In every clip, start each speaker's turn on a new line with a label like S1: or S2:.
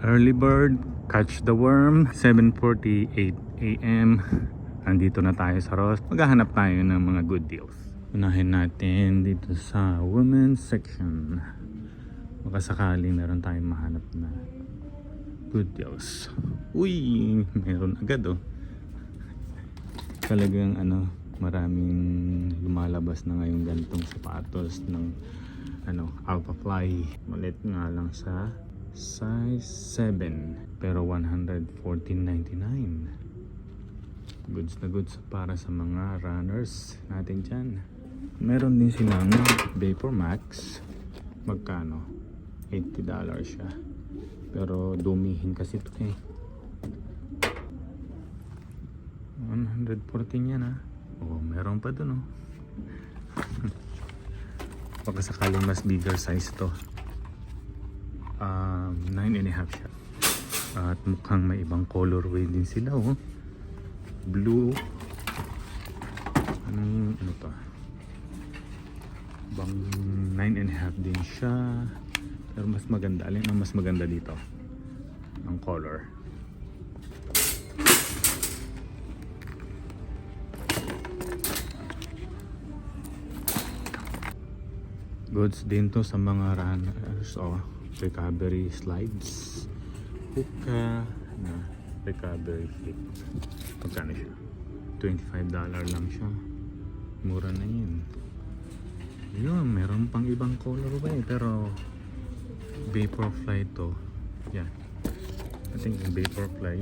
S1: Early bird, catch the worm, 7:48 AM. Andito na tayo sa Ross. Maghahanap tayo ng mga good deals. Unahin natin dito sa women's section. Baka sakali meron tayong mahanap na good deals. Uy, meron agad oh. Talagang maraming lumalabas na ngayon ganitong sapatos ng Alpha Fly. Malit nga lang sa size 7 pero 114.99. Goods na goods para sa mga runners natin dyan. Meron din silang Vapor Max. Magkano? $80 siya, pero dumihin kasi ito eh. 114 yan oh, meron pa dun oh. Baka sakaling mas bigger size to. 9.5 siya. At mukhang may ibang colorway din sila oh. Blue. Ano to? Bang 9.5 din siya. Pero mas maganda. Alin ang mas maganda dito? Ang color. Goods din to sa mga runners oh. Recovery slides. Hoka na recovery flip. Pagkano siya? $25 lang siya. Mura na yun. Yun, meron pang ibang color ba eh. Pero Vaporfly to. Yan. I think Vaporfly.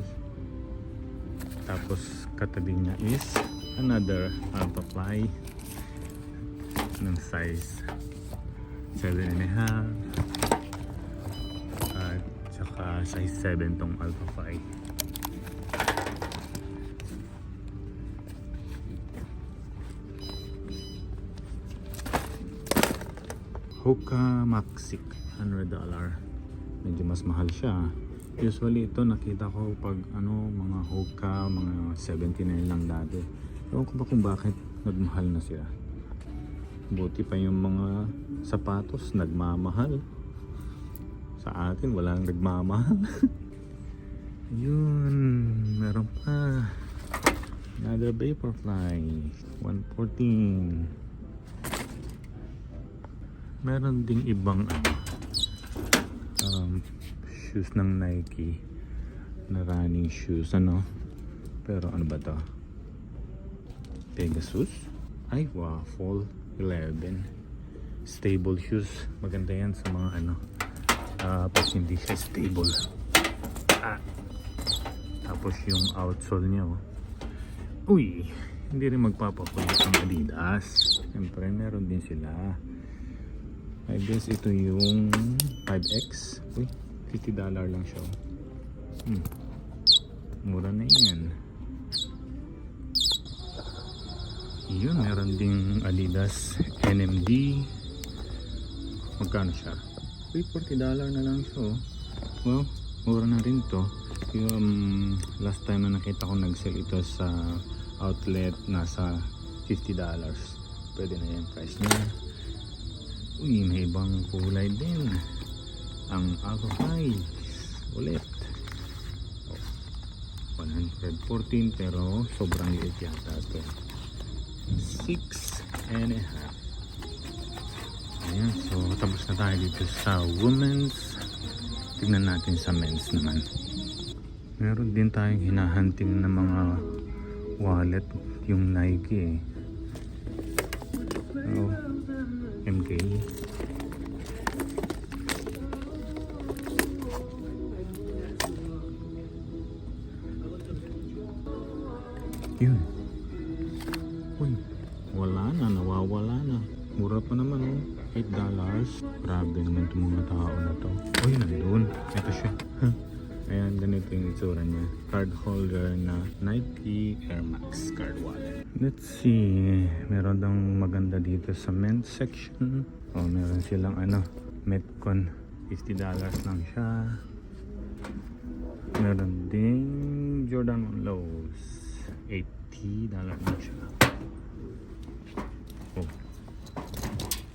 S1: Tapos katabi niya is another Alpha Fly ng size 7.5 at saka size 7 tong Alpha Fly. Hoka Maxic $100. Medyo mas mahal siya. Usually ito nakita ko pag mga Hoka mga 79 lang dati. Ewan ko ba kung bakit nagmahal na sila. Buti pa yung mga sapatos nagmamahal. Sa atin walang nagmamahal. Yun, meron pa another Vaporfly 114. Meron ding ibang shoes ng Nike na running shoes pero ano ba to? Pegasus? Ay wow, Fall 11 stable shoes. Maganda yan sa mga pag hindi siya stable. Tapos yung outsole niya uy, hindi rin magpapakulit ang Adidas. Siyempre meron din sila. I guess ito yung 5X. Uy, $50 lang siya. Mura na yan. Yun, meron ding Adidas NMD. Magkano siya? Uy, $40 na lang siya. Well, mura na rin to. Yung last time na nakita ko nag-sell ito sa outlet, nasa $50. Pwede na yan price niya. Uy, may ibang kulay din. Ang Alpha Fly ulit 114 pero sobrang liit yata ito. 6.5. Ayan, so tapos na tayo dito sa women's. Tignan natin sa men's naman. Meron din tayong hinahunting na mga wallet, yung Nike MK. Yun. Uy, wala na, nawawala na. Mura pa naman $8. Grabe naman itong mga tao na to. Uy, nandun. Ito siya. Ayan, ganito yung itsura niya. Card holder na Nike Air Max card wallet. Let's see. Meron dang maganda dito sa men's section. Meron silang Metcon. $50 lang siya. Meron ding Jordan Lows. $80 lang siya.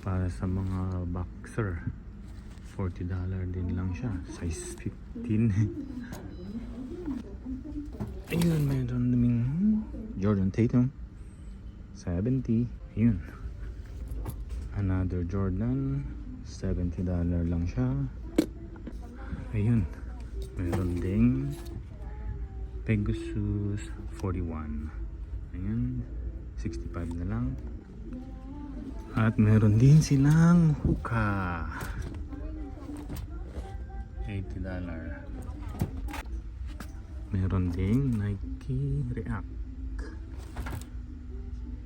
S1: Para sa mga boxer. $40 din lang siya. Size 15. Ayun, meron naming Jordan Tatum. 70. Ayun. Another Jordan. $70 lang siya. Ayun. Meron ding Pegasus 41. Ayun. 65 na lang. At meron din silang Hoka. $80. Meron ding Nike React.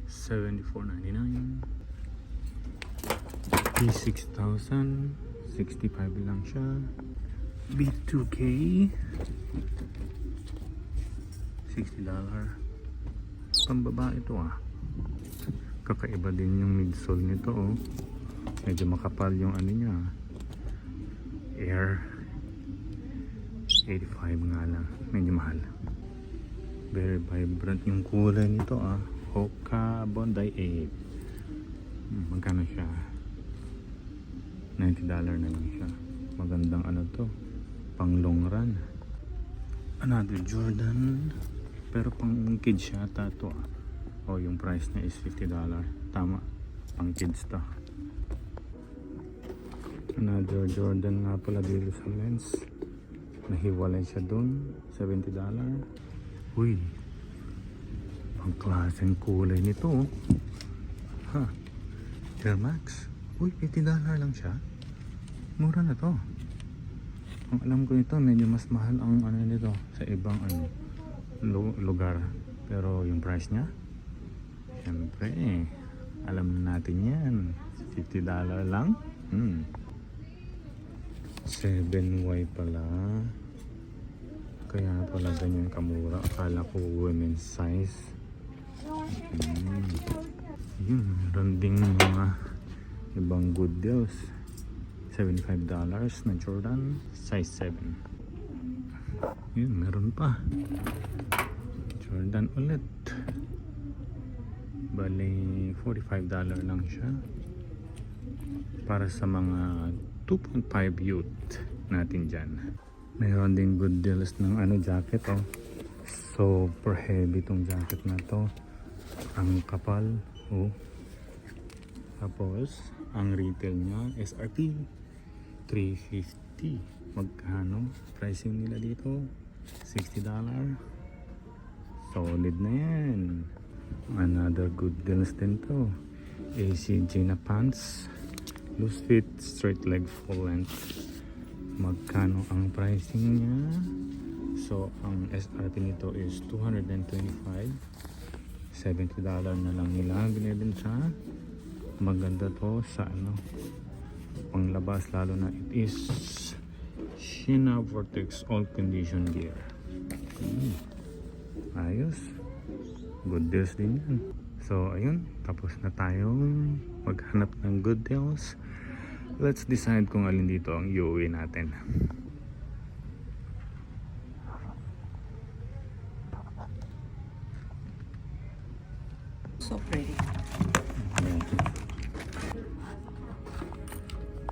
S1: $74.99. P6000. 65 lang siya. B2K. $60. Pambaba ito ah. Kakaiba din yung midsole nito oh. Medyo makapal yung ano niya. Air 85 nga lang. Medyo mahal. Very vibrant yung kulay nito ah. Hoka Bondi 8. Magkano siya? $90 na lang siya. Magandang ano to. Pang long run. Another Jordan. Pero pang kids siya ata to ah. O yung price niya is $50. Tama. Pang kids to. Another Jordan nga pala dito sa men's. Nahiwalay siya dun. $70. Uy. Ang klaseng kulay nito oh. Ha. Air Max. Uy, $80 lang siya. Mura na to. Ang alam ko nito, medyo mas mahal ang ano nito sa ibang ano lugar. Pero yung price niya, syempre, alam na natin yan. $50 lang. 7Y pala. Kaya pala ganyan kamura. Akala ko women's size. Yun, meron ding mga ibang good deals. $75 na Jordan size 7. Yun, meron pa Jordan ulit. Bali $45 lang siya para sa mga 2.5 youth natin dyan. Meron din good deals ng ano jacket oh. Super heavy tong jacket na to. Ang kapal oh. Tapos ang retail niya SRP $350. Magkano pricing nila dito? $60. Solid na yan. Another good deals din to. ACG na pants, loose fit, straight leg, full length. Magkano ang pricing niya? So ang SRP nito is $225. $70 na lang nila binili siya. Maganda to sa ano panglabas, lalo na it is Shina Vortex all condition gear. Ayos, good deals din yan. So ayun, tapos na tayong maghanap ng good deals. Let's decide kung alin dito ang iuwi natin.
S2: So pretty.
S1: Ayan.